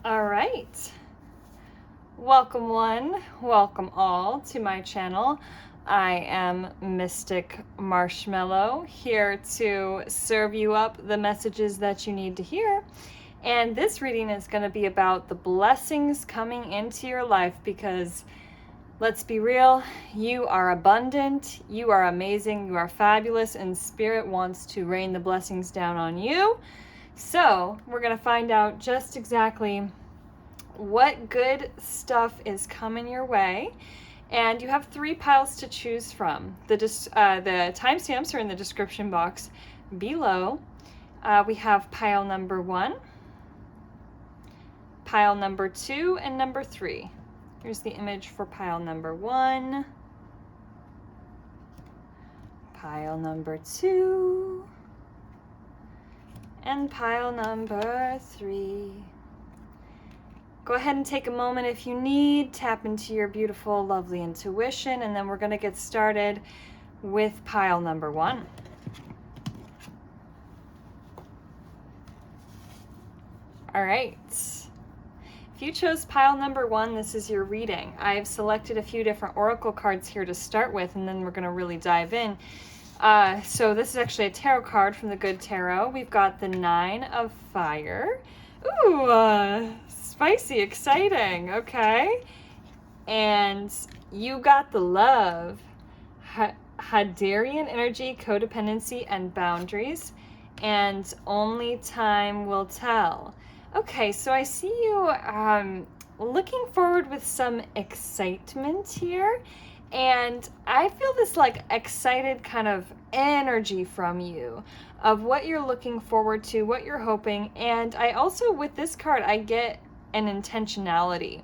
All right. Welcome one, welcome all to my channel. I am Mystic Marshmallow, here to serve you up the messages that you need to hear. And this reading is going to be about the blessings coming into your life because let's be real, you are abundant, you are amazing, you are fabulous, and Spirit wants to rain the blessings down on you. So we're going to find out just exactly what good stuff is coming your way. And you have 3 piles to choose from. The timestamps are in the description box below. We have pile number 1, pile number 2, and number 3. Here's the image for pile number 1, pile number 2, and pile number 3. Go ahead and take a moment if you need, tap into your beautiful, lovely intuition, and then we're going to get started with pile number 1. All right. If you chose pile number 1, this is your reading. I've selected a few different oracle cards here to start with, and then we're going to really dive in. So this is actually a tarot card from the Good Tarot. We've got the 9 of Fire. Ooh, spicy, exciting, okay. And you got the Love, Hadarian energy, codependency, and boundaries, and only time will tell. Okay, so I see you looking forward with some excitement here, and I feel this like excited kind of energy from you of what you're looking forward to, what you're hoping. And I also, with this card, I get an intentionality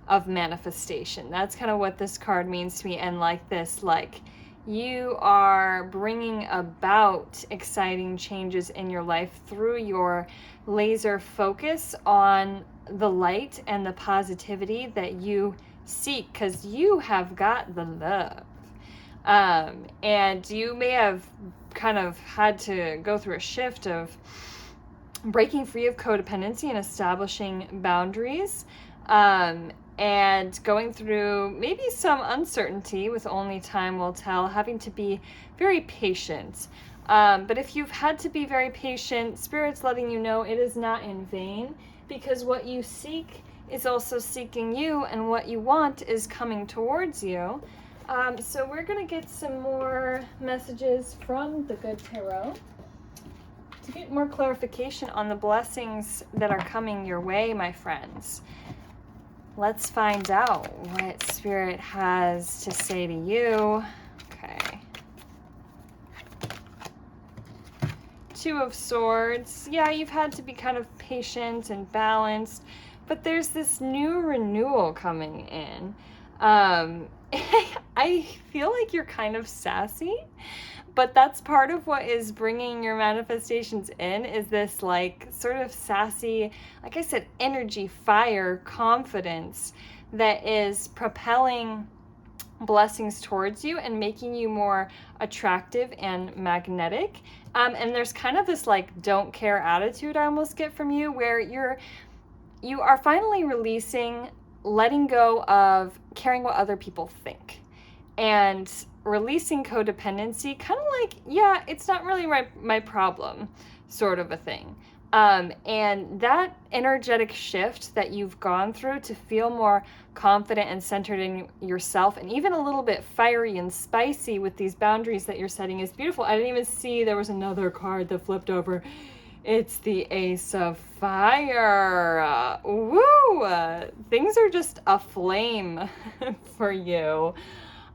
of manifestation. That's kind of what this card means to me. And like this, like you are bringing about exciting changes in your life through your laser focus on the light and the positivity that you seek, because you have got the love. And you may have kind of had to go through a shift of breaking free of codependency and establishing boundaries, and going through maybe some uncertainty with only time will tell, having to be very patient. But if you've had to be very patient, Spirit's letting you know it is not in vain, because what you seek is also seeking you, and what you want is coming towards you. So we're going to get some more messages from the Good Tarot to get more clarification on the blessings that are coming your way, my friends. Let's find out what Spirit has to say to you. Okay. 2 of Swords. Yeah, you've had to be kind of patient and balanced, but there's this new renewal coming in. I feel like you're kind of sassy, but that's part of what is bringing your manifestations in, is this like sort of sassy, like I said, energy, fire, confidence that is propelling blessings towards you and making you more attractive and magnetic. And there's kind of this like don't care attitude I almost get from you, where you are finally releasing, letting go of caring what other people think, and releasing codependency, kind of like, yeah, it's not really my problem, sort of a thing. And that energetic shift that you've gone through to feel more confident and centered in yourself, and even a little bit fiery and spicy with these boundaries that you're setting, is beautiful. I didn't even see there was another card that flipped over. It's the Ace of Fire. Woo! Things are just aflame for you.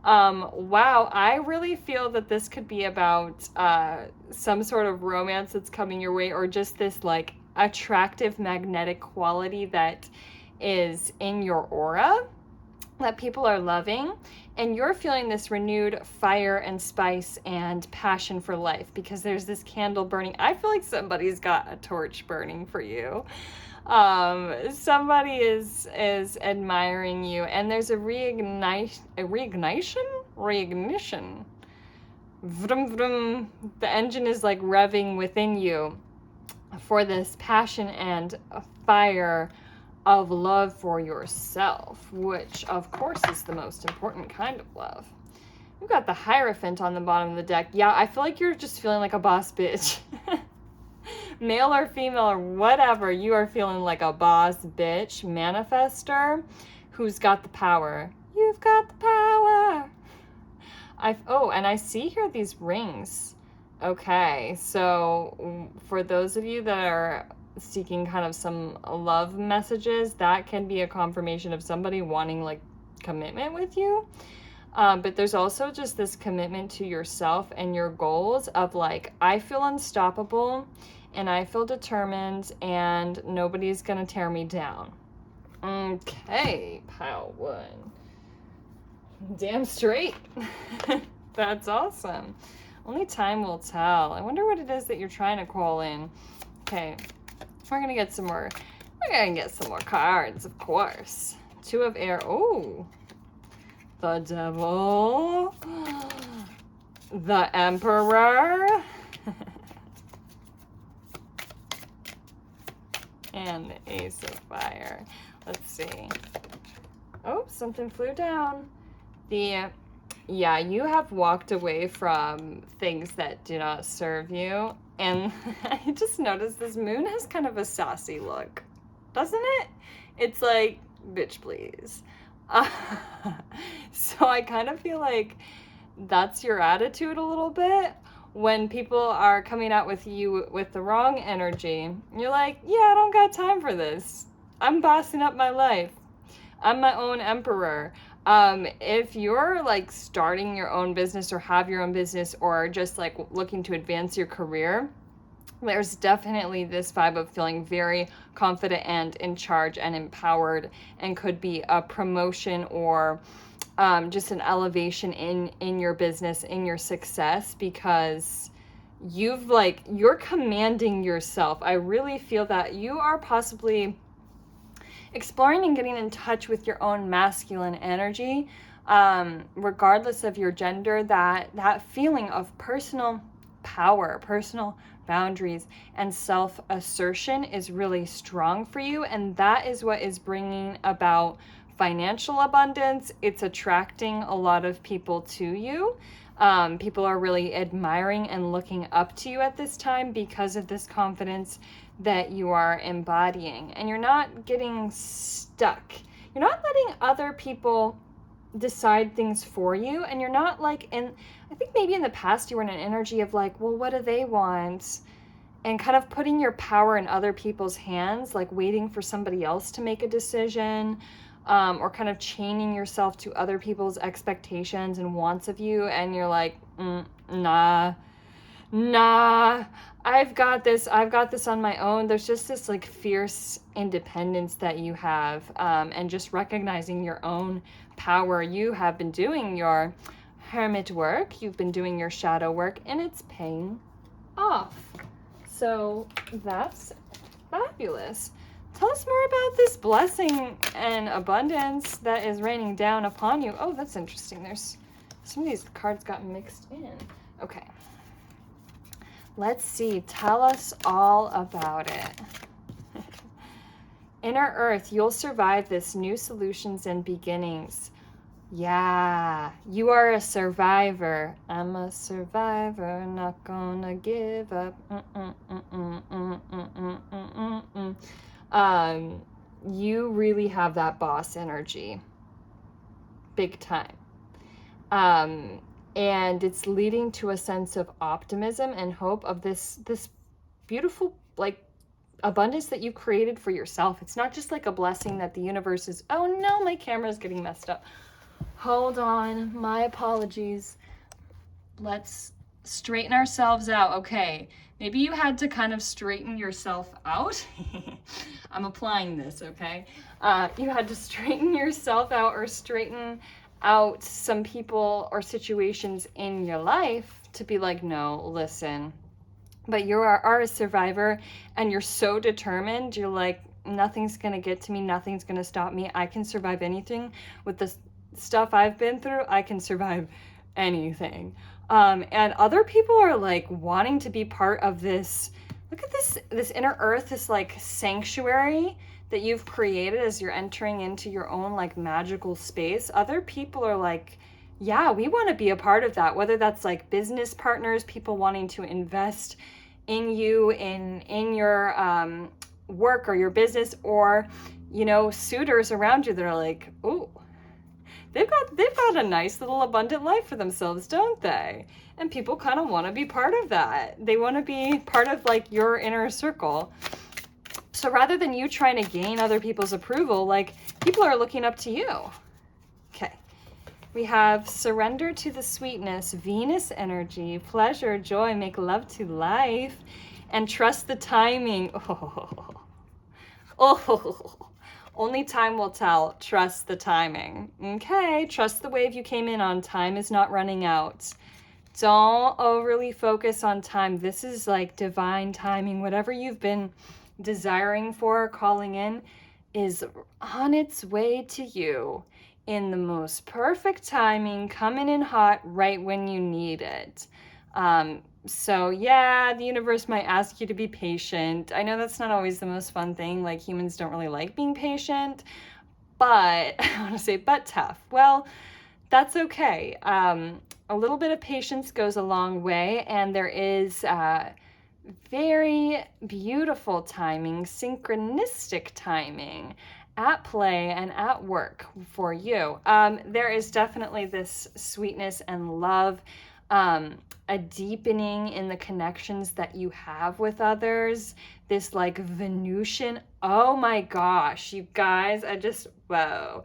Wow, I really feel that this could be about some sort of romance that's coming your way, or just this like attractive magnetic quality that is in your aura that people are loving, and you're feeling this renewed fire and spice and passion for life, because there's this candle burning. I feel like somebody's got a torch burning for you. Somebody is admiring you, and there's a reignition. Vroom, vroom. The engine is like revving within you for this passion and fire of love for yourself, which of course is the most important kind of love. We've got the Hierophant on the bottom of the deck. Yeah, I feel like you're just feeling like a boss bitch. Male or female or whatever, you are feeling like a boss bitch manifester who's got the power. You've got the power. Oh, and I see here these rings. Okay, so for those of you that are seeking kind of some love messages, that can be a confirmation of somebody wanting like commitment with you. But there's also just this commitment to yourself and your goals of like, I feel unstoppable and I feel determined and nobody's gonna tear me down. Okay, pile one. Damn straight. That's awesome. Only time will tell. I wonder what it is that you're trying to call in. Okay, we're gonna get some more. We're gonna get some more cards, of course. Two of air. Oh, the devil, the emperor, and the ace of fire. Let's see. Oh, something flew down. Yeah, you have walked away from things that do not serve you. And I just noticed this moon has kind of a sassy look, doesn't it? It's like, bitch, please. So I kind of feel like that's your attitude a little bit. When people are coming out with you with the wrong energy, you're like, yeah, I don't got time for this. I'm bossing up my life. I'm my own emperor. If you're like starting your own business or have your own business or just like looking to advance your career, there's definitely this vibe of feeling very confident and in charge and empowered, and could be a promotion or just an elevation in your business, in your success, because you're commanding yourself. I really feel that you are possibly exploring and getting in touch with your own masculine energy, regardless of your gender. That feeling of personal power, personal boundaries, and self-assertion is really strong for you, and that is what is bringing about financial abundance. It's attracting a lot of people to you. People are really admiring and looking up to you at this time because of this confidence that you are embodying, and you're not getting stuck. You're not letting other people decide things for you, and you're not like I think maybe in the past you were in an energy of like, well, what do they want? And kind of putting your power in other people's hands, like waiting for somebody else to make a decision, or kind of chaining yourself to other people's expectations and wants of you. And you're like, nah, I've got this on my own. There's just this like fierce independence that you have, and just recognizing your own power. You have been doing your hermit work, you've been doing your shadow work, and it's paying off. So that's fabulous. Tell us more about this blessing and abundance that is raining down upon you. Oh, that's interesting. There's some of these cards got mixed in. Okay. Let's see. Tell us all about it. Inner Earth, you'll survive this. New solutions and beginnings. Yeah, you are a survivor. I'm a survivor, not gonna give up. You really have that boss energy, big time. And it's leading to a sense of optimism and hope of this beautiful like abundance that you created for yourself. It's not just like a blessing that the universe is, oh no, my camera's getting messed up. Hold on, my apologies. Let's straighten ourselves out. Okay, maybe you had to kind of straighten yourself out. I'm applying this, okay? You had to straighten yourself out or straighten out some people or situations in your life to be like, no, listen. But you are a survivor, and you're so determined. You're like, nothing's gonna get to me, nothing's gonna stop me. I can survive anything. With the stuff I've been through, I can survive anything. And other people are like wanting to be part of this. Look at this inner earth, this like sanctuary that you've created as you're entering into your own like magical space, other people are like, yeah, we want to be a part of that. Whether that's like business partners, people wanting to invest in you, in your work or your business, or, you know, suitors around you that are like, oh, they've got a nice little abundant life for themselves, don't they? And people kind of want to be part of that. They want to be part of like your inner circle. So rather than you trying to gain other people's approval, like, people are looking up to you. Okay. We have surrender to the sweetness, Venus energy, pleasure, joy, make love to life, and trust the timing. Oh, only time will tell. Trust the timing. Okay, trust the wave you came in on. Time is not running out. Don't overly focus on time. This is like divine timing. Whatever you've been desiring for, calling in, is on its way to you in the most perfect timing, coming in hot right when you need it. So yeah, the universe might ask you to be patient. I know that's not always the most fun thing. Like, humans don't really like being patient, but I want to say, but tough. Well, that's okay. A little bit of patience goes a long way, and there is very beautiful timing, synchronistic timing at play and at work for you. There is definitely this sweetness and love, a deepening in the connections that you have with others, this like Venusian, oh my gosh, you guys, whoa.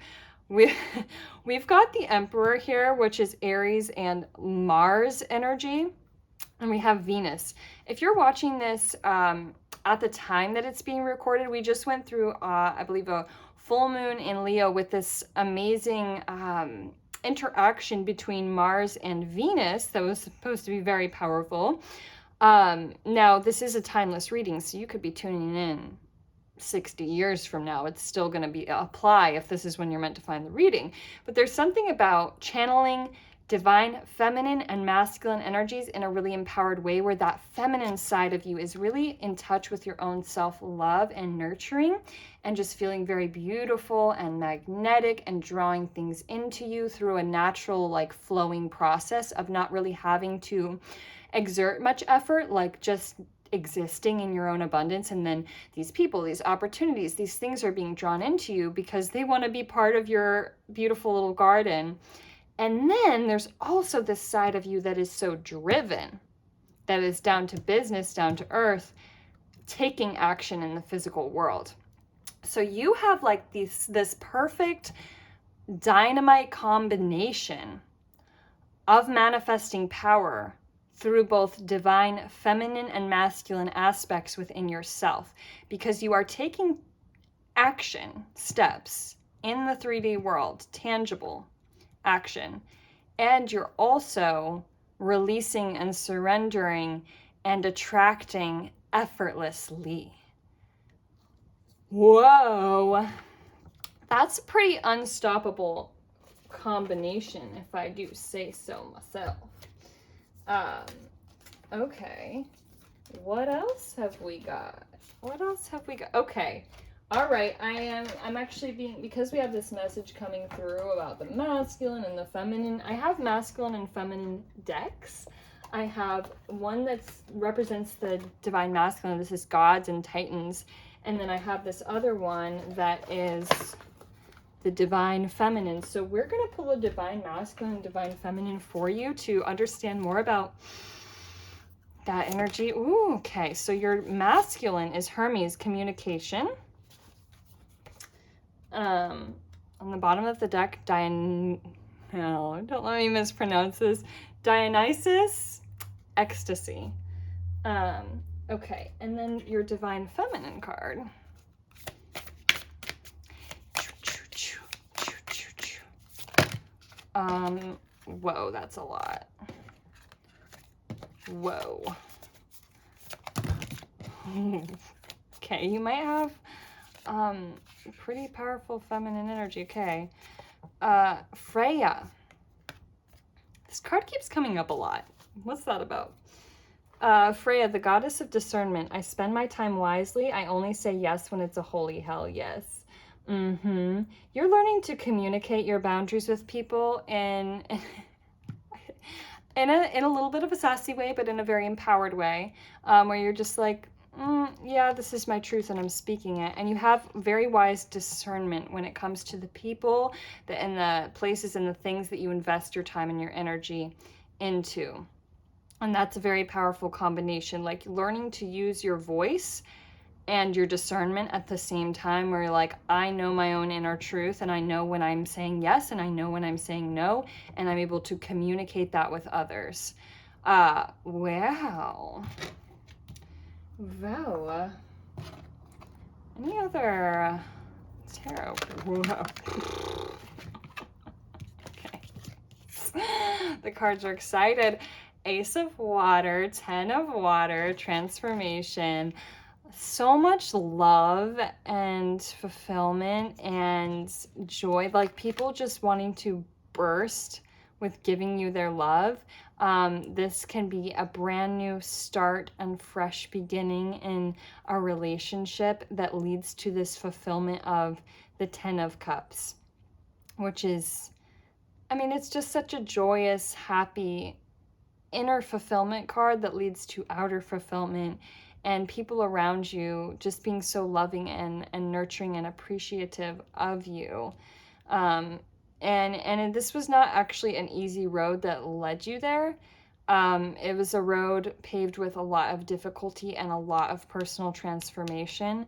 We've got the Emperor here, which is Aries and Mars energy. And we have Venus. If you're watching this at the time that it's being recorded, we just went through, I believe, a full moon in Leo with this amazing interaction between Mars and Venus that was supposed to be very powerful. Now, this is a timeless reading, so you could be tuning in 60 years from now. It's still going to be apply if this is when you're meant to find the reading. But there's something about channeling divine feminine and masculine energies in a really empowered way, where that feminine side of you is really in touch with your own self-love and nurturing, and just feeling very beautiful and magnetic and drawing things into you through a natural, like, flowing process of not really having to exert much effort, like just existing in your own abundance. And then these people, these opportunities, these things are being drawn into you because they want to be part of your beautiful little garden. And then there's also this side of you that is so driven, that is down to business, down to earth, taking action in the physical world. So you have like this perfect dynamite combination of manifesting power through both divine feminine and masculine aspects within yourself, because you are taking action steps in the 3D world, tangible action, and you're also releasing and surrendering and attracting effortlessly. Whoa, that's a pretty unstoppable combination, if I do say so myself. Okay, what else have we got? Okay. All right, I'm actually because we have this message coming through about the masculine and the feminine. I have masculine and feminine decks. I have one that represents the divine masculine. This is gods and titans. And then I have this other one that is the divine feminine. So we're going to pull a divine masculine and divine feminine for you to understand more about that energy. Ooh, okay. So your masculine is Hermes, communication. On the bottom of the deck, don't let me mispronounce this. Dionysus, ecstasy. Okay, and then your divine feminine card. Whoa, that's a lot. Whoa. Okay, you might have pretty powerful feminine energy. Okay. Freya. This card keeps coming up a lot. What's that about? Freya, the goddess of discernment. I spend my time wisely. I only say yes when it's a holy hell yes. You're learning to communicate your boundaries with people in a little bit of a sassy way, but in a very empowered way, where you're just like, yeah, this is my truth and I'm speaking it. And you have very wise discernment when it comes to the people and the places and the things that you invest your time and your energy into. And that's a very powerful combination, like learning to use your voice and your discernment at the same time, where you're like, I know my own inner truth and I know when I'm saying yes and I know when I'm saying no, and I'm able to communicate that with others. Wow. Any other tarot? Whoa. Okay. The cards are excited. Ace of Water, 10 of Water, transformation. So much love and fulfillment and joy, like people just wanting to burst with giving you their love. This can be a brand new start and fresh beginning in a relationship that leads to this fulfillment of the 10 of Cups, which is, I mean, it's just such a joyous, happy inner fulfillment card that leads to outer fulfillment, and people around you just being so loving and nurturing and appreciative of you. And this was not actually an easy road that led you there. It was a road paved with a lot of difficulty and a lot of personal transformation,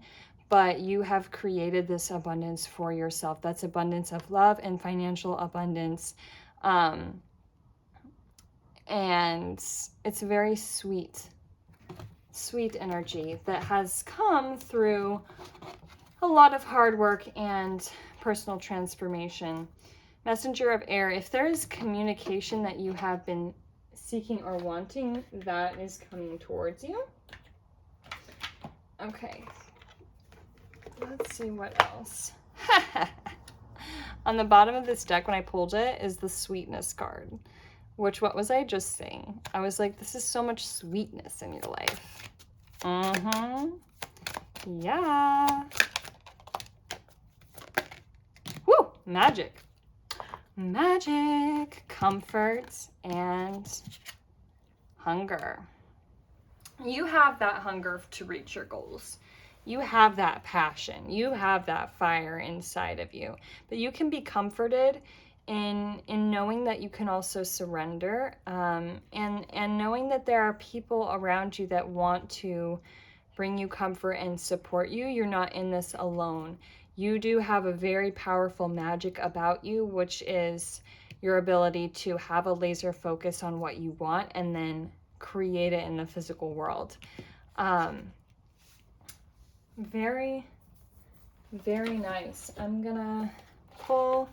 but you have created this abundance for yourself. That's abundance of love and financial abundance. And it's very sweet energy that has come through a lot of hard work and personal transformation. Messenger of Air, if there is communication that you have been seeking or wanting, that is coming towards you. Okay, let's see what else. On the bottom of this deck when I pulled it is the sweetness card, which, what was I just saying? I was like, this is so much sweetness in your life. Yeah. Woo! Magic. Magic, comfort, and hunger. You have that hunger to reach your goals. You have that passion. You have that fire inside of you. But you can be comforted in knowing that you can also surrender, and knowing that there are people around you that want to bring you comfort and support you. You're not in this alone. You do have a very powerful magic about you, which is your ability to have a laser focus on what you want and then create it in the physical world. Very, very nice. I'm gonna pull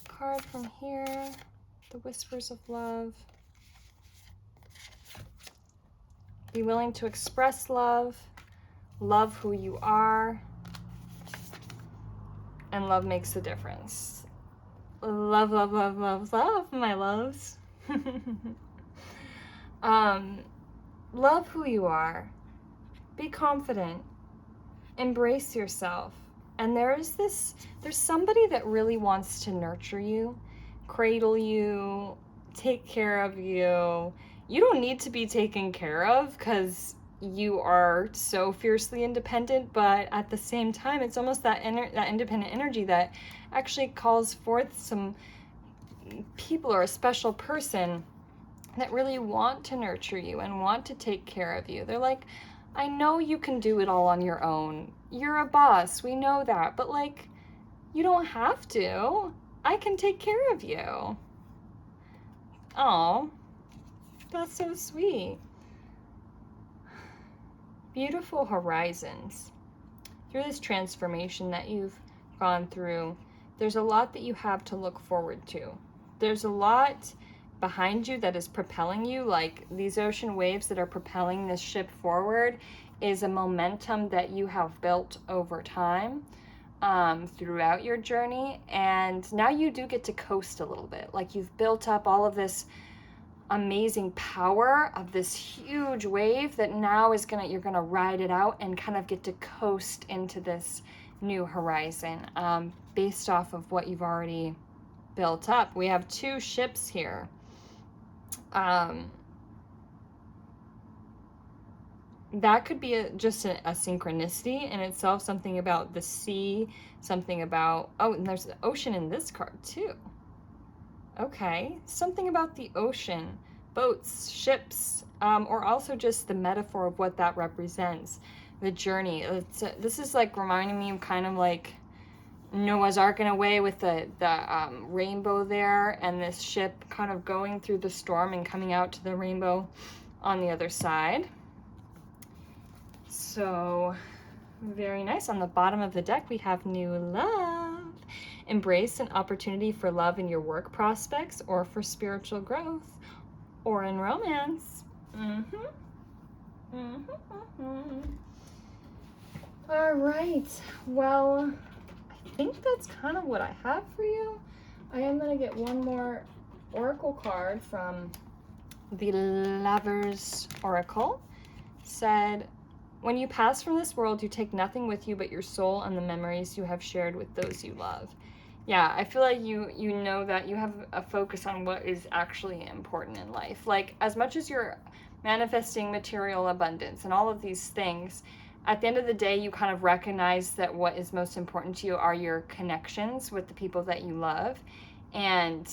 card from here, the Whispers of Love. Be willing to express love, love who you are, and love makes the difference. Love, love, love, love, love, my loves. Love who you are. Be confident. Embrace yourself. And there's somebody that really wants to nurture you, cradle you, take care of you. You don't need to be taken care of because you are so fiercely independent, but at the same time, it's almost that independent energy that actually calls forth some people or a special person that really want to nurture you and want to take care of you. They're like, I know you can do it all on your own. You're a boss, we know that, but like, you don't have to. I can take care of you. Oh, that's so sweet. Beautiful horizons. Through this transformation that you've gone through, there's a lot that you have to look forward to. There's a lot behind you that is propelling you, like these ocean waves that are propelling this ship forward is a momentum that you have built over time throughout your journey, and now you do get to coast a little bit. Like, you've built up all of this amazing power of this huge wave that now is you're gonna ride it out and kind of get to coast into this new horizon, based off of what you've already built up. We have 2 ships here. That could be just a synchronicity in itself, something about the sea, something about, oh, and there's the ocean in this card too. Okay, something about the ocean, boats, ships, or also just the metaphor of what that represents, the journey. This is like reminding me of kind of like Noah's Ark in a way, with the rainbow there, and this ship kind of going through the storm and coming out to the rainbow on the other side. So very nice. On the bottom of the deck, we have new love. Embrace an opportunity for love in your work prospects, or for spiritual growth, or in romance. All right. Well, I think that's kind of what I have for you. I am going to get one more oracle card from the Lover's Oracle. Said, when you pass from this world, you take nothing with you but your soul and the memories you have shared with those you love. Yeah, I feel like you know that you have a focus on what is actually important in life. Like, as much as you're manifesting material abundance and all of these things, at the end of the day, you kind of recognize that what is most important to you are your connections with the people that you love, and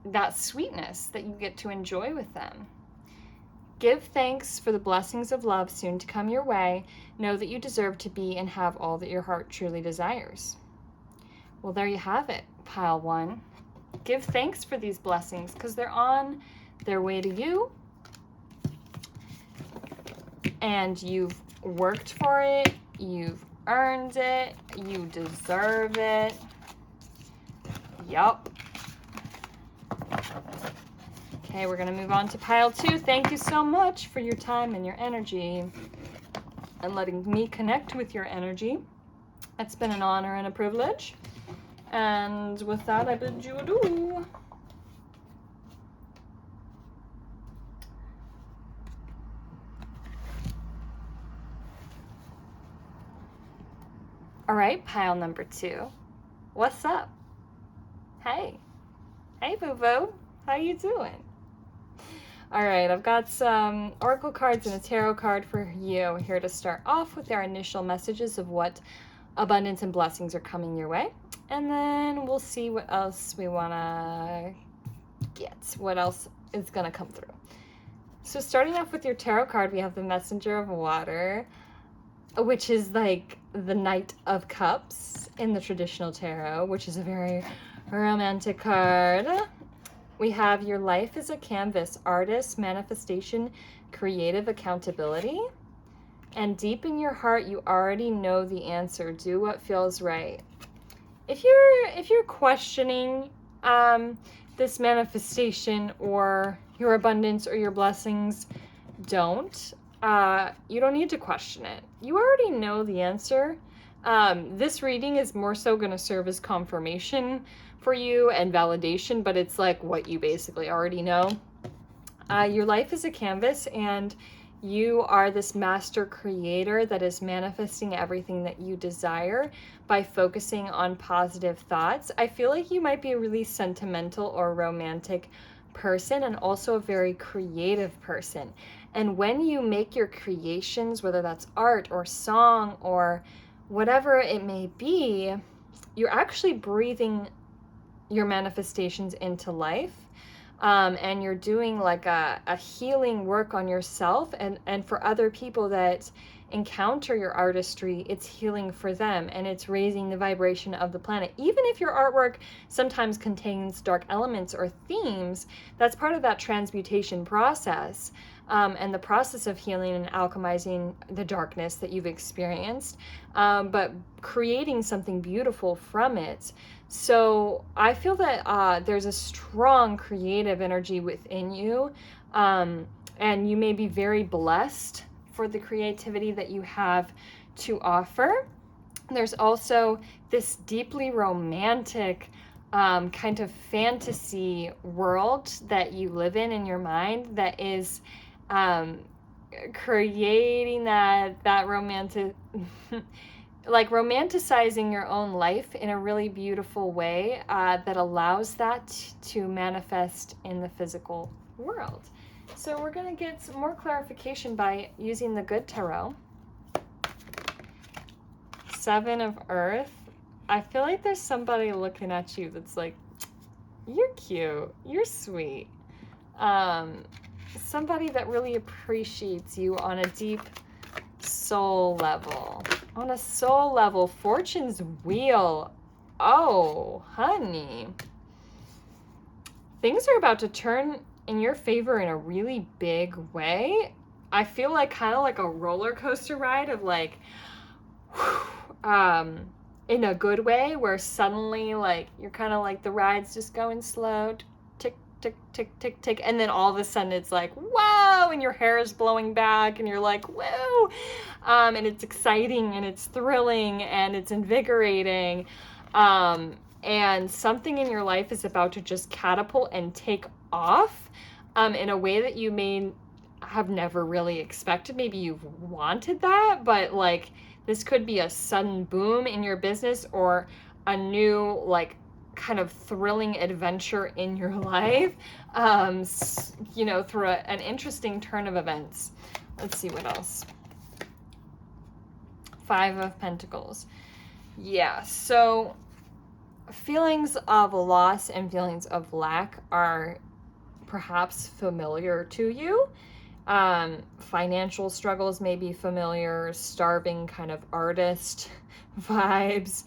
that sweetness that you get to enjoy with them. Give thanks for the blessings of love soon to come your way. Know that you deserve to be and have all that your heart truly desires. Well, there you have it, pile 1. Give thanks for these blessings, because they're on their way to you. And you've worked for it. You've earned it. You deserve it. Yup. Okay, we're going to move on to pile 2. Thank you so much for your time and your energy and letting me connect with your energy. It's been an honor and a privilege. And with that, I bid you adieu. All right, pile number 2. What's up? Hey. Hey, boo-boo. How you doing? All right, I've got some oracle cards and a tarot card for you here to start off with our initial messages of what abundance and blessings are coming your way. And then we'll see what else we want to get, what else is going to come through. So starting off with your tarot card, we have the Messenger of Water, which is like the Knight of Cups in the traditional tarot, which is a very romantic card. We have your life is a canvas, artist, manifestation, creative accountability. And deep in your heart, you already know the answer. Do what feels right. If you're questioning this manifestation or your abundance or your blessings, don't. You don't need to question it. You already know the answer. This reading is more so going to serve as confirmation for you and validation, but it's like what you basically already know. Your life is a canvas, and you are this master creator that is manifesting everything that you desire by focusing on positive thoughts. I feel like you might be a really sentimental or romantic person, and also a very creative person. And when you make your creations, whether that's art or song or whatever it may be, you're actually breathing your manifestations into life. And you're doing like a healing work on yourself, and for other people that encounter your artistry, it's healing for them, and it's raising the vibration of the planet. Even if your artwork sometimes contains dark elements or themes, that's part of that transmutation process, and the process of healing and alchemizing the darkness that you've experienced, but creating something beautiful from it. So I feel that there's a strong creative energy within you, and you may be very blessed for the creativity that you have to offer. There's also this deeply romantic kind of fantasy world that you live in your mind that is creating that romantic like romanticizing your own life in a really beautiful way that allows that to manifest in the physical world. So we're going to get some more clarification by using the Good Tarot. 7 of Earth. I feel like there's somebody looking at you that's like, you're cute, you're sweet. Somebody that really appreciates you on a deep soul level. On a soul level, Fortune's Wheel. Oh, honey. Things are about to turn in your favor in a really big way. I feel like kind of like a roller coaster ride of like, in a good way, where suddenly like you're kind of like the ride's just going slow, tick, tick, tick, tick, tick, and then all of a sudden it's like, wow, and your hair is blowing back and you're like, whoa, and it's exciting and it's thrilling and it's invigorating, and something in your life is about to just catapult and take off in a way that you may have never really expected. Maybe you've wanted that, but like this could be a sudden boom in your business or a new like kind of thrilling adventure in your life, you know, through an interesting turn of events. Let's see what else. 5 of Pentacles. Yeah, so feelings of loss and feelings of lack are perhaps familiar to you. Financial struggles may be familiar, starving kind of artist vibes,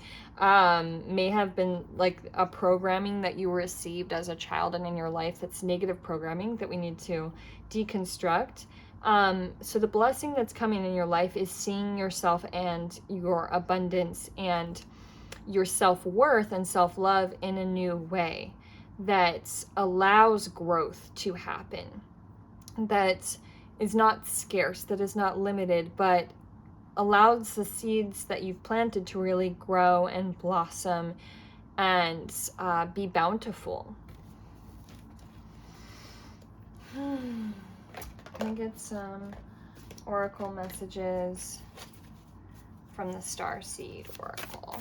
may have been like a programming that you received as a child and in your life that's negative programming that we need to deconstruct. So the blessing that's coming in your life is seeing yourself and your abundance and your self-worth and self-love in a new way that allows growth to happen, that is not scarce, that is not limited, but allows the seeds that you've planted to really grow and blossom and be bountiful. Can I get some oracle messages from the Starseed Oracle?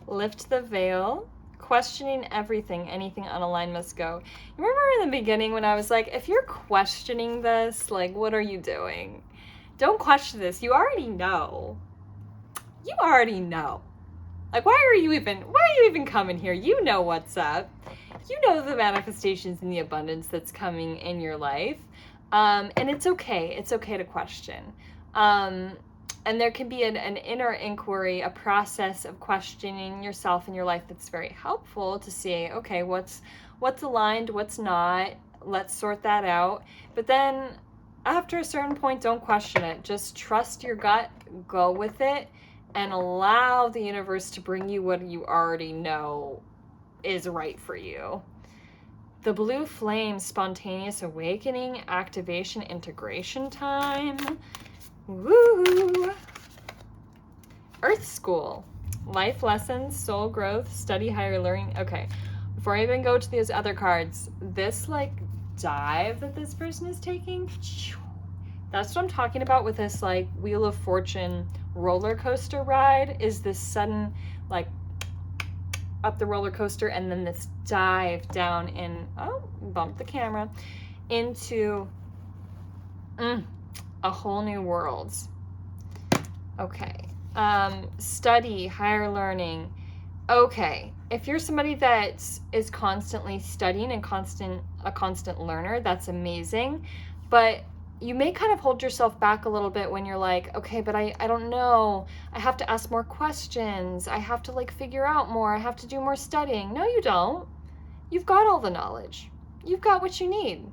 Lift the veil. Questioning everything, anything unaligned must go. You remember in the beginning when I was like, if you're questioning this, like, what are you doing? Don't question this. You already know. You already know. Like, why are you even coming here? You know what's up. You know the manifestations and the abundance that's coming in your life. And it's okay. It's okay to question. And there can be an inner inquiry, a process of questioning yourself and your life that's very helpful to see, okay, what's aligned, what's not, let's sort that out. But then after a certain point, don't question it. Just trust your gut, go with it, and allow the universe to bring you what you already know is right for you. The blue flame, spontaneous awakening, activation, integration time. Woo! Earth School. Life lessons, soul growth, study higher learning. Okay, before I even go to these other cards, this like dive that this person is taking, that's what I'm talking about with this like Wheel of Fortune roller coaster ride, is this sudden like up the roller coaster and then this dive down in, oh, bumped the camera, into a whole new world. Okay. Study, higher learning. Okay. If you're somebody that is constantly studying and a constant learner, that's amazing. But you may kind of hold yourself back a little bit when you're like, okay, but I don't know. I have to ask more questions. I have to like figure out more. I have to do more studying. No, you don't. You've got all the knowledge. You've got what you need.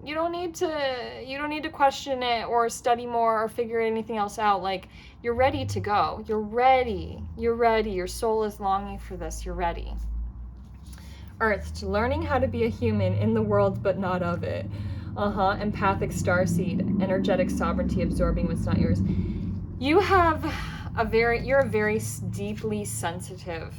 You don't need to question it or study more or figure anything else out. Like, you're ready to go. You're ready. Your soul is longing for this. You're ready. Earth, learning how to be a human in the world but not of it. Empathic starseed, energetic sovereignty, absorbing what's not yours. You have you're a very deeply sensitive,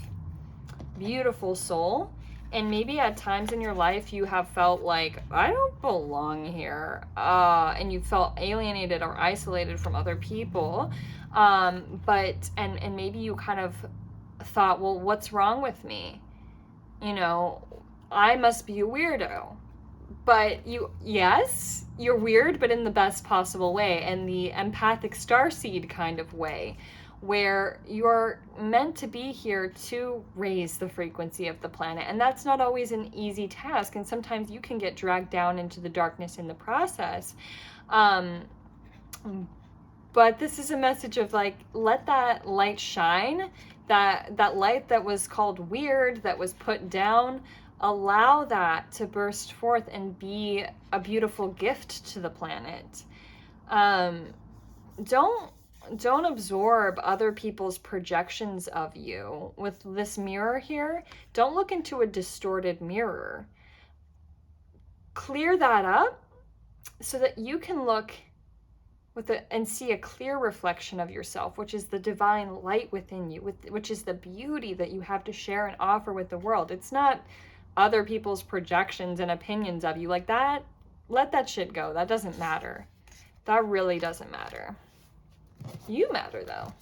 beautiful soul. And maybe at times in your life you have felt like, I don't belong here. And you felt alienated or isolated from other people. But maybe you kind of thought, well, what's wrong with me? You know, I must be a weirdo. But yes, you're weird, but in the best possible way, and the empathic starseed kind of way, where you're meant to be here to raise the frequency of the planet. And that's not always an easy task, and sometimes you can get dragged down into the darkness in the process. But this is a message of like, let that light shine, that light that was called weird, that was put down, allow that to burst forth and be a beautiful gift to the planet. Don't absorb other people's projections of you. With this mirror here, don't look into a distorted mirror. Clear that up so that you can look and see a clear reflection of yourself, which is the divine light within you, which is the beauty that you have to share and offer with the world. It's not other people's projections and opinions of you like that. Let that shit go. That doesn't matter. That really doesn't matter. You matter, though.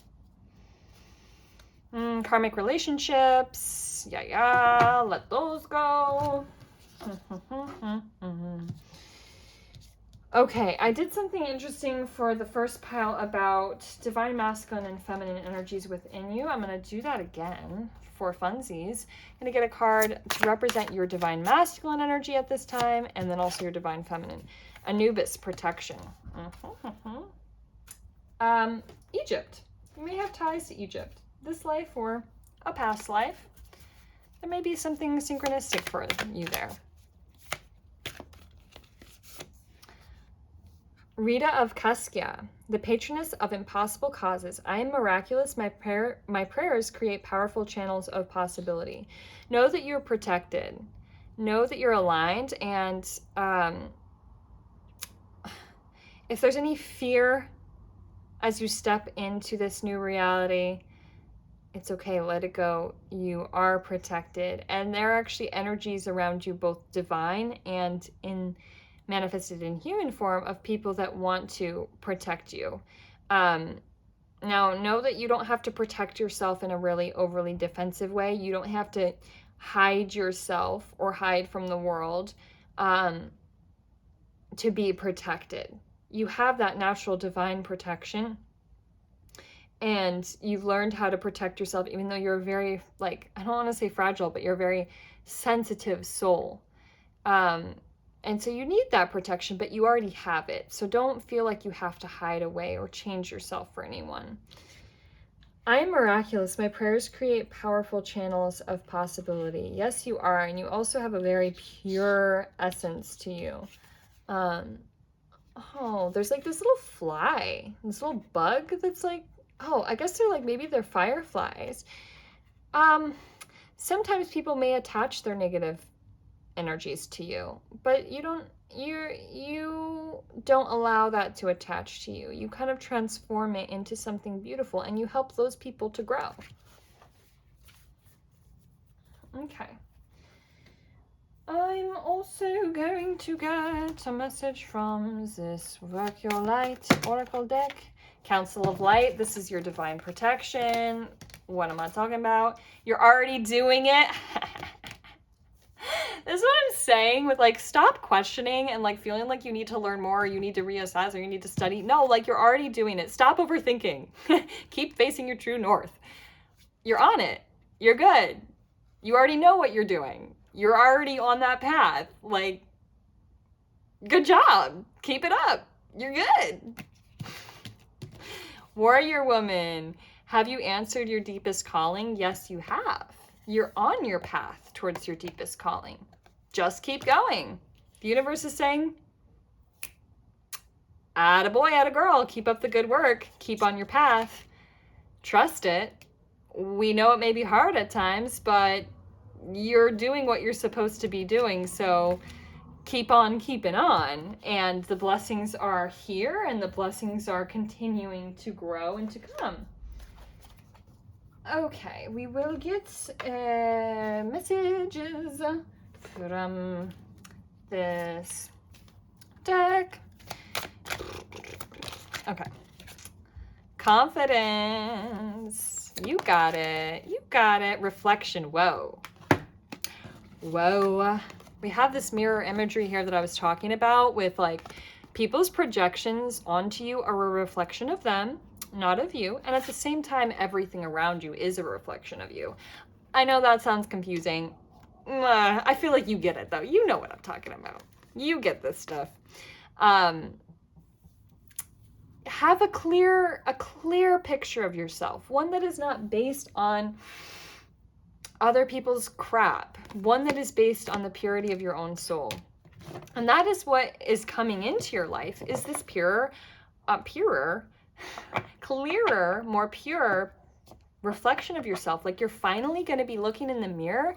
Karmic relationships. Yeah, let those go. Okay, I did something interesting for the first pile about divine masculine and feminine energies within you. I'm going to do that again for funsies. I'm going to get a card to represent your divine masculine energy at this time, and then also your divine feminine. Anubis, protection. Egypt. You may have ties to Egypt. This life or a past life. There may be something synchronistic for you there. Rita of Kaskia, the patroness of impossible causes. I am miraculous. My prayers create powerful channels of possibility. Know that you're protected. Know that you're aligned. And if there's any fear as you step into this new reality, it's okay. Let it go. You are protected. And there are actually energies around you, both divine and manifested in human form, of people that want to protect you. Now, know that you don't have to protect yourself in a really overly defensive way. You don't have to hide yourself or hide from the world to be protected. You have that natural divine protection, and you've learned how to protect yourself, even though you're a very, like, I don't want to say fragile, but you're a very sensitive soul. And so you need that protection, but you already have it. So don't feel like you have to hide away or change yourself for anyone. I am miraculous. My prayers create powerful channels of possibility. Yes, you are. And you also have a very pure essence to you. Oh, there's like this little fly, this little bug that's like, oh, I guess they're fireflies. Sometimes people may attach their negative energies to you, but you don't allow that to attach to you. You kind of transform it into something beautiful, and you help those people to grow. Okay. I'm also going to get a message from this Work Your Light Oracle deck. Council of Light, this is your divine protection. What am I talking about? You're already doing it. This is what I'm saying with, like, stop questioning and, like, feeling like you need to learn more, or you need to reassess, or you need to study. No, like, you're already doing it. Stop overthinking. Keep facing your true north. You're on it. You're good. You already know what you're doing. You're already on that path. Like, good job. Keep it up. You're good. Warrior woman, have you answered your deepest calling? Yes, you have. You're on your path towards your deepest calling. Just keep going. The universe is saying, attaboy, attagirl, keep up the good work. Keep on your path. Trust it. We know it may be hard at times, but you're doing what you're supposed to be doing, so keep on keeping on. And the blessings are here, and the blessings are continuing to grow and to come. Okay, we will get messages from this deck. Okay. Confidence. You got it. You got it. Reflection. Whoa. Whoa. We have this mirror imagery here that I was talking about with like people's projections onto you are a reflection of them, not of you. And at the same time, everything around you is a reflection of you. I know that sounds confusing. I feel like you get it though. You know what I'm talking about. You get this stuff. Have a clear picture of yourself, one that is not based on other people's crap, one that is based on the purity of your own soul. And that is what is coming into your life, is this clearer, more pure reflection of yourself. Like you're finally going to be looking in the mirror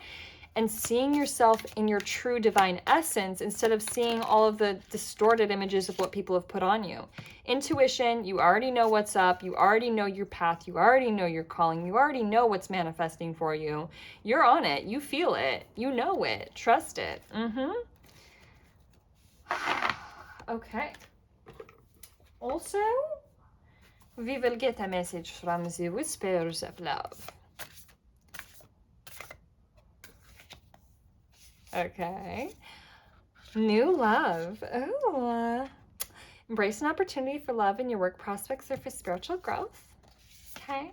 and seeing yourself in your true divine essence instead of seeing all of the distorted images of what people have put on you. Intuition, you already know what's up. You already know your path. You already know your calling. You already know what's manifesting for you. You're on it. You feel it. You know it. Trust it. Okay. Also, we will get a message from the Whispers of Love. Okay. New love. Oh. Embrace an opportunity for love in your work prospects or for spiritual growth. Okay.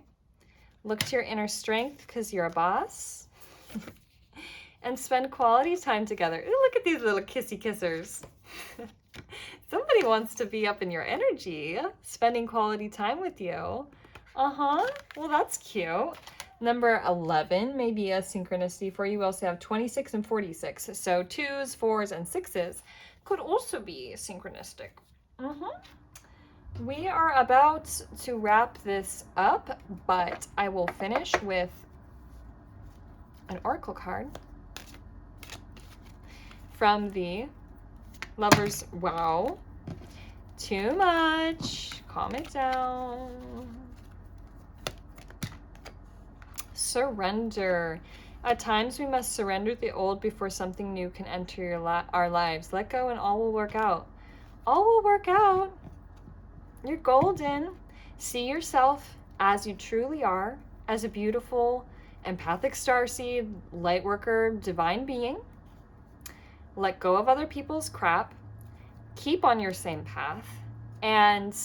Look to your inner strength because you're a boss. And spend quality time together. Ooh, look at these little kissy kissers. Somebody wants to be up in your energy, spending quality time with you. Well, that's cute. Number 11 may be a synchronicity for you. We also have 26 and 46. So 2s, 4s, and 6s could also be synchronistic. We are about to wrap this up, but I will finish with an oracle card from the Lovers. Wow. Too much. Calm it down. Surrender. At times we must surrender the old before something new can enter our lives. Let go and all will work out. All will work out. You're golden. See yourself as you truly are, as a beautiful, empathic starseed, light worker, divine being. Let go of other people's crap. Keep on your same path. And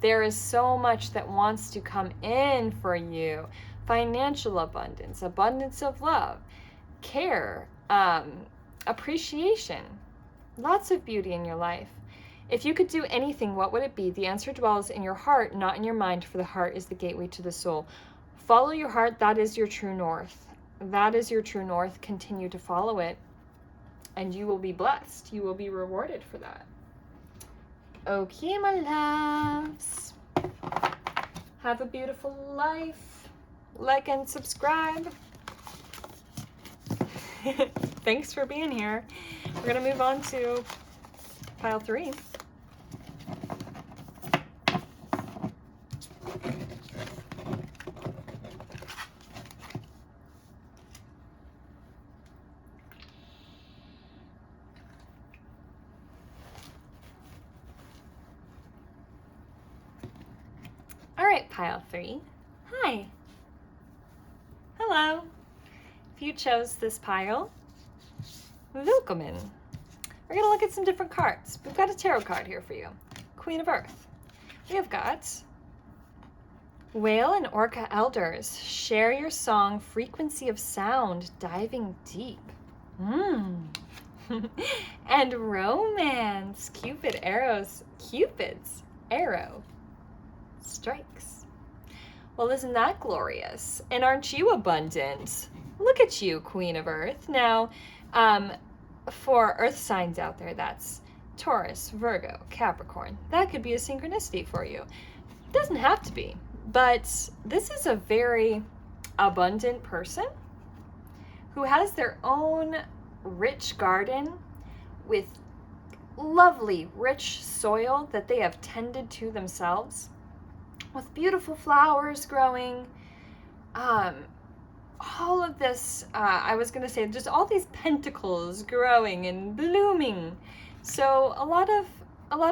there is so much that wants to come in for you. Financial abundance, abundance of love, care, appreciation, lots of beauty in your life. If you could do anything, what would it be? The answer dwells in your heart, not in your mind, for the heart is the gateway to the soul. Follow your heart. That is your true north. That is your true north. Continue to follow it, and you will be blessed. You will be rewarded for that. Okay, my loves. Have a beautiful life. Like and subscribe. Thanks for being here. We're going to move on to pile 3. All right, pile 3. Hi. Hello. If you chose this pile, welcome in. We're going to look at some different cards. We've got a tarot card here for you. Queen of Earth. We have got Whale and Orca Elders. Share your song, frequency of sound, diving deep. And Romance. Cupid's arrow strikes. Well, isn't that glorious? And aren't you abundant? Look at you, Queen of Earth. Now, for Earth signs out there, that's Taurus, Virgo, Capricorn. That could be a synchronicity for you. It doesn't have to be, but this is a very abundant person who has their own rich garden with lovely, rich soil that they have tended to themselves, with beautiful flowers growing, all of this, I was going to say, just all these pentacles growing and blooming. So a lot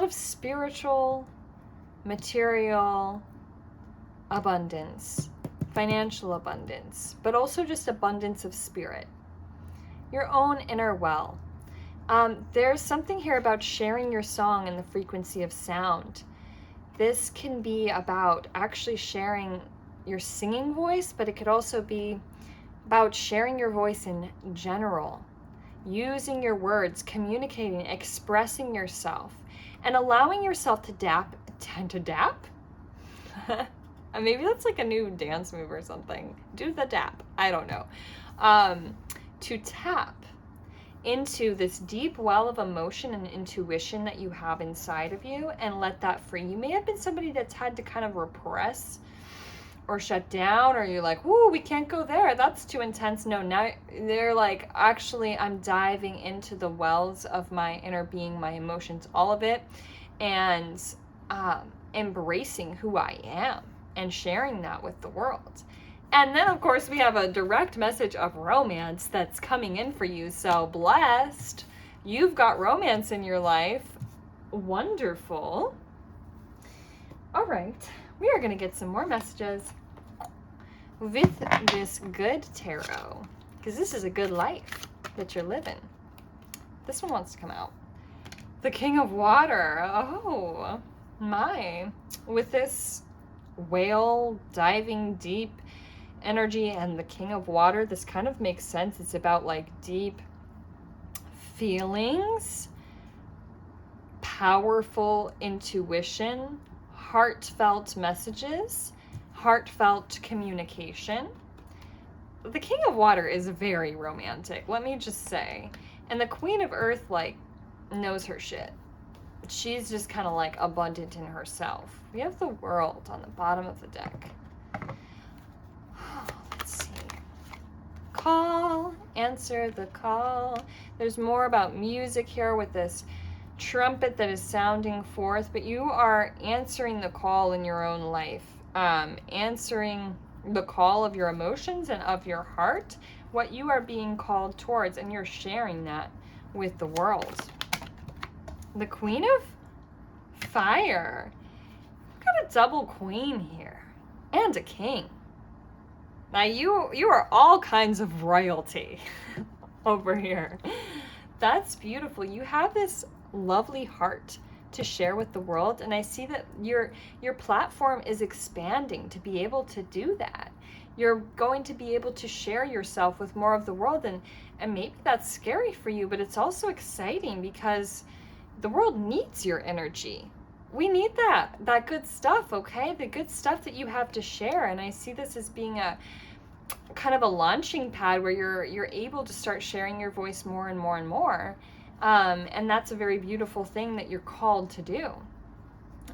of spiritual, material abundance, financial abundance, but also just abundance of spirit, your own inner well. There's something here about sharing your song in the frequency of sound. This can be about actually sharing your singing voice, but it could also be about sharing your voice in general, using your words, communicating, expressing yourself, and allowing yourself to dap. Maybe that's like a new dance move or something. Do the dap. I don't know. To tap into this deep well of emotion and intuition that you have inside of you and let that free. You may have been somebody that's had to kind of repress or shut down, or you're like, whoo, we can't go there. That's too intense. No, now they're like, actually, I'm diving into the wells of my inner being, my emotions, all of it, and embracing who I am and sharing that with the world. And then, of course, we have a direct message of romance that's coming in for you. So blessed. You've got romance in your life. Wonderful. All right. We are going to get some more messages with this good tarot, because this is a good life that you're living. This one wants to come out. The King of Water. Oh, my. With this whale diving deep energy and the King of Water, this kind of makes sense. It's about like deep feelings, powerful intuition, heartfelt messages, heartfelt communication. The King of Water is very romantic, let me just say. And the Queen of Earth, like, knows her shit. She's just kind of like abundant in herself. We have the World on the bottom of the deck. Let's see. Call, answer the call. There's more about music here with this trumpet that is sounding forth, but you are answering the call in your own life, answering the call of your emotions and of your heart, what you are being called towards, and you're sharing that with the world. The Queen of Fire. We've got a double queen here and a king. Now you are all kinds of royalty over here. That's beautiful. You have this lovely heart to share with the world, and I see that your platform is expanding to be able to do that. You're going to be able to share yourself with more of the world, and maybe that's scary for you, but it's also exciting because the world needs your energy. We need that good stuff, okay? The good stuff that you have to share. And I see this as being a kind of a launching pad where you're able to start sharing your voice more and more and more. And that's a very beautiful thing that you're called to do.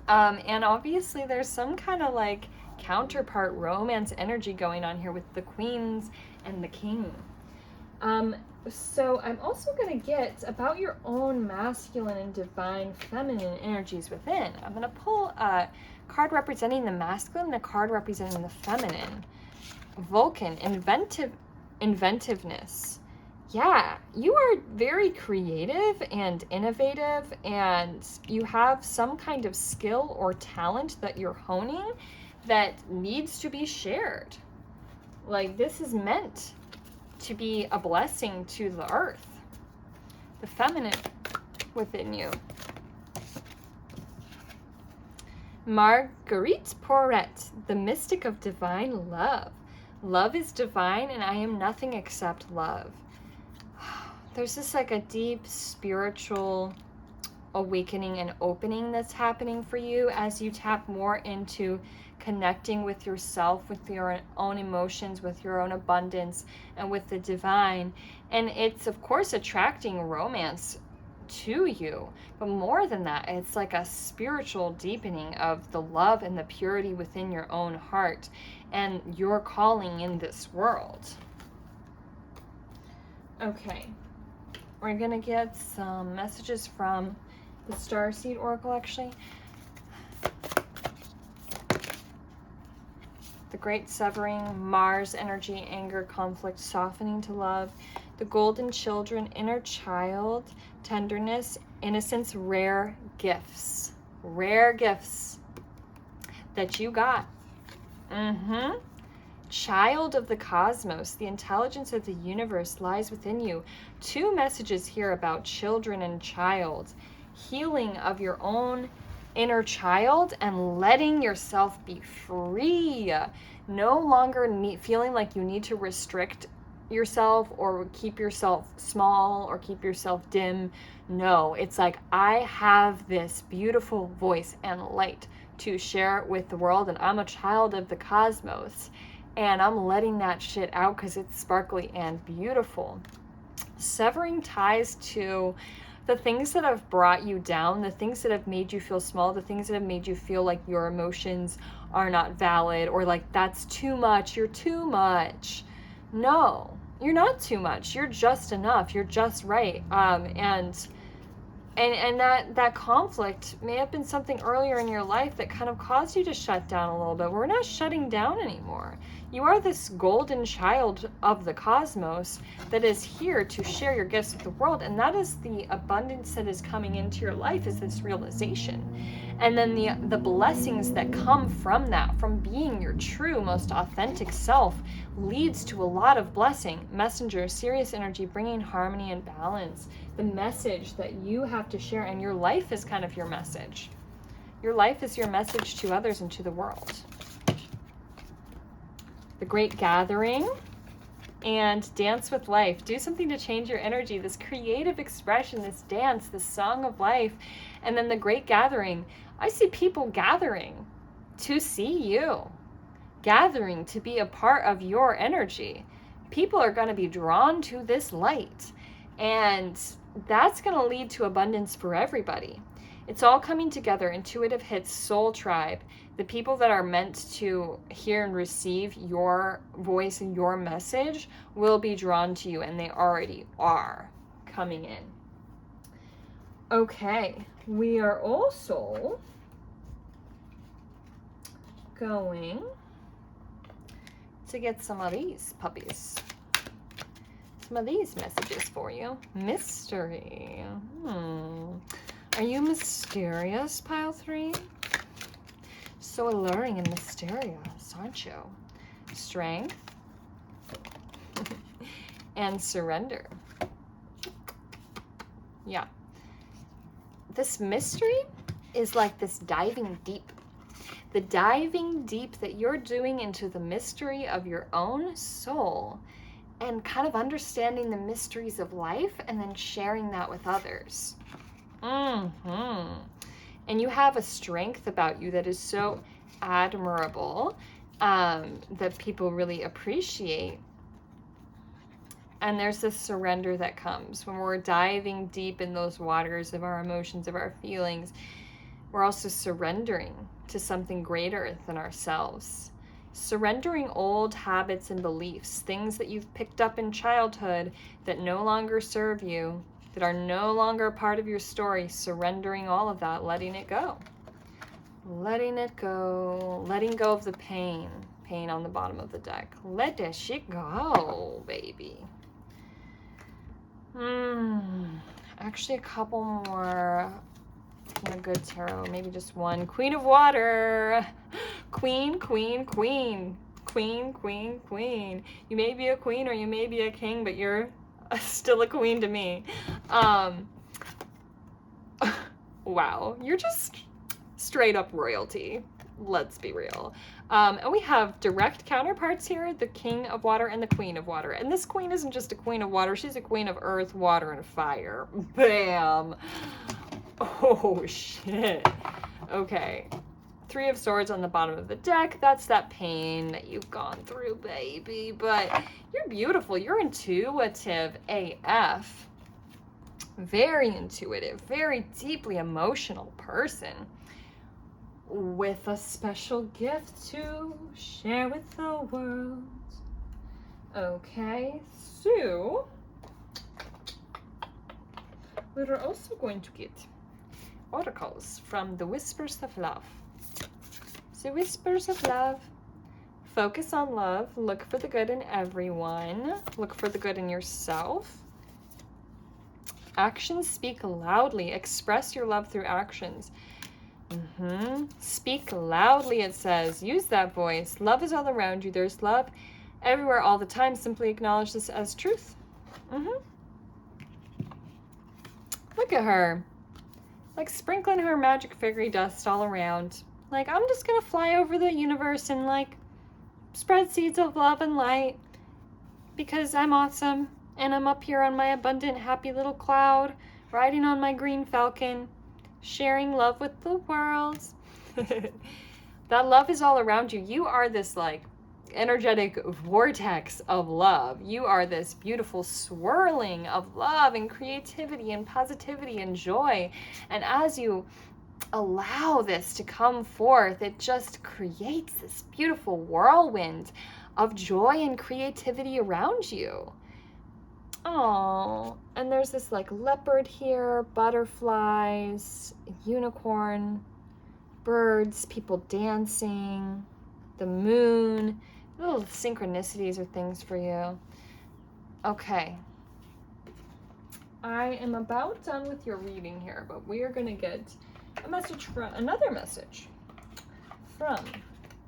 And obviously there's some kind of like counterpart romance energy going on here with the queens and the king. So I'm also going to get about your own masculine and divine feminine energies within. I'm going to pull a card representing the masculine and a card representing the feminine. Vulcan, inventiveness. Yeah, you are very creative and innovative, and you have some kind of skill or talent that you're honing that needs to be shared. Like, this is meant to be a blessing to the earth. The feminine within you. Marguerite Porret, the mystic of divine love. Love is divine, and I am nothing except love. There's just like a deep spiritual awakening and opening that's happening for you as you tap more into connecting with yourself, with your own emotions, with your own abundance, and with the divine. And it's, of course, attracting romance to you. But more than that, it's like a spiritual deepening of the love and the purity within your own heart and your calling in this world. Okay. We're going to get some messages from the Starseed Oracle, actually. The great severing, Mars energy, anger, conflict, softening to love. The golden children, inner child, tenderness, innocence, rare gifts. Rare gifts that you got. Child of the cosmos, the intelligence of the universe lies within you. 2 messages here about children and child. Healing of your own inner child and letting yourself be free. No longer feeling like you need to restrict yourself or keep yourself small or keep yourself dim. No, it's like, I have this beautiful voice and light to share with the world, and I'm a child of the cosmos, and I'm letting that shit out because it's sparkly and beautiful. Severing ties to the things that have brought you down, the things that have made you feel small, the things that have made you feel like your emotions are not valid, or like, that's too much, you're too much. No, you're not too much. You're just enough. You're just right. And that conflict may have been something earlier in your life that kind of caused you to shut down a little bit. We're not shutting down anymore. You are this golden child of the cosmos that is here to share your gifts with the world. And that is the abundance that is coming into your life, is this realization. And then the blessings that come from that, from being your true, most authentic self, leads to a lot of blessing. Messenger, Sirius energy, bringing harmony and balance. The message that you have to share, and your life is kind of your message. Your life is your message to others and to the world. The great gathering and dance with life. Do something to change your energy. This creative expression, this dance, this song of life. And then the great gathering. I see people gathering to see you, gathering to be a part of your energy. People are going to be drawn to this light, and that's going to lead to abundance for everybody. It's all coming together. Intuitive hits, soul tribe. The people that are meant to hear and receive your voice and your message will be drawn to you, and they already are coming in. Okay, we are also going to get some of these puppies. Some of these messages for you. Mystery. Are you mysterious, pile 3? So alluring and mysterious, aren't you? Strength and surrender. Yeah. This mystery is like this diving deep. The diving deep that you're doing into the mystery of your own soul, and kind of understanding the mysteries of life and then sharing that with others. And you have a strength about you that is so admirable, that people really appreciate. And there's this surrender that comes when we're diving deep in those waters of our emotions, of our feelings. We're also surrendering to something greater than ourselves. Surrendering old habits and beliefs, things that you've picked up in childhood that no longer serve you, that are no longer a part of your story. Surrendering all of that, letting it go. Letting it go. Letting go of the pain. Pain on the bottom of the deck. Let that shit go, baby. Actually, a couple more from a good tarot. Maybe just one. Queen of Water. Queen, queen, queen. Queen, queen, queen. You may be a queen or you may be a king, but you're still a queen to me. Wow. You're just straight up royalty. Let's be real. And we have direct counterparts here, the King of Water and the Queen of Water. And this queen isn't just a queen of water, she's a queen of earth, water, and fire. Bam! Oh, shit. Okay. 3 of Swords on the bottom of the deck. That's that pain that you've gone through, baby. But you're beautiful. You're intuitive AF. Very intuitive. Very deeply emotional person. With a special gift to share with the world. Okay, so we're also going to get oracles from the Whispers of Love. The Whispers of Love Focus on love. Look for the good in everyone. Look for the good in yourself. Actions speak loudly. Express your love through actions. Speak loudly, it says. Use that voice. Love is all around you. There's love everywhere all the time. Simply acknowledge this as truth. Look at her. Like sprinkling her magic fairy dust all around. Like, I'm just gonna fly over the universe and like spread seeds of love and light because I'm awesome and I'm up here on my abundant, happy little cloud, riding on my green falcon, sharing love with the world. That love is all around you. You are this like energetic vortex of love. You are this beautiful swirling of love and creativity and positivity and joy. And as you allow this to come forth, it just creates this beautiful whirlwind of joy and creativity around you. Oh, and there's this like leopard here, butterflies, unicorn, birds, people dancing, the moon. Little synchronicities or things for you. Okay. I am about done with your reading here, but we are going to get a message from another message from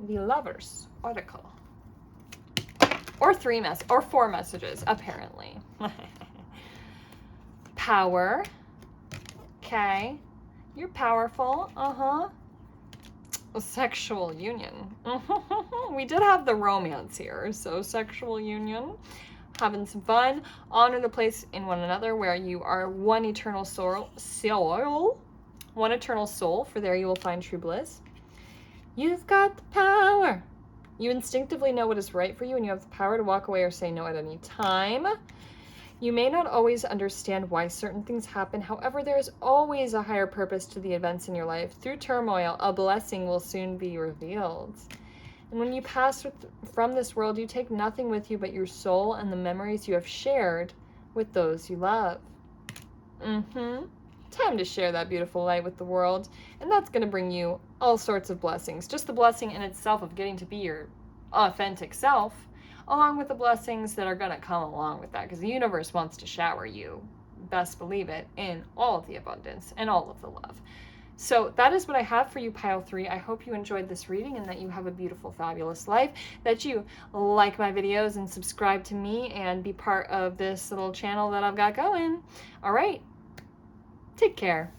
the Lovers article. Or four messages, apparently. Power. Okay. You're powerful. A sexual union. We did have the romance here, so sexual union. Having some fun. Honor the place in one another where you are one eternal soul. One eternal soul, for there you will find true bliss. You've got the power. You instinctively know what is right for you, and you have the power to walk away or say no at any time. You may not always understand why certain things happen. However, there is always a higher purpose to the events in your life. Through turmoil, a blessing will soon be revealed. And when you pass from this world, you take nothing with you but your soul and the memories you have shared with those you love. Time to share that beautiful light with the world. And that's going to bring you all sorts of blessings. Just the blessing in itself of getting to be your authentic self, along with the blessings that are going to come along with that, because the universe wants to shower you, best believe it, in all of the abundance and all of the love. So that is what I have for you, Pile 3. I hope you enjoyed this reading and that you have a beautiful, fabulous life, that you like my videos and subscribe to me and be part of this little channel that I've got going. All right. Take care.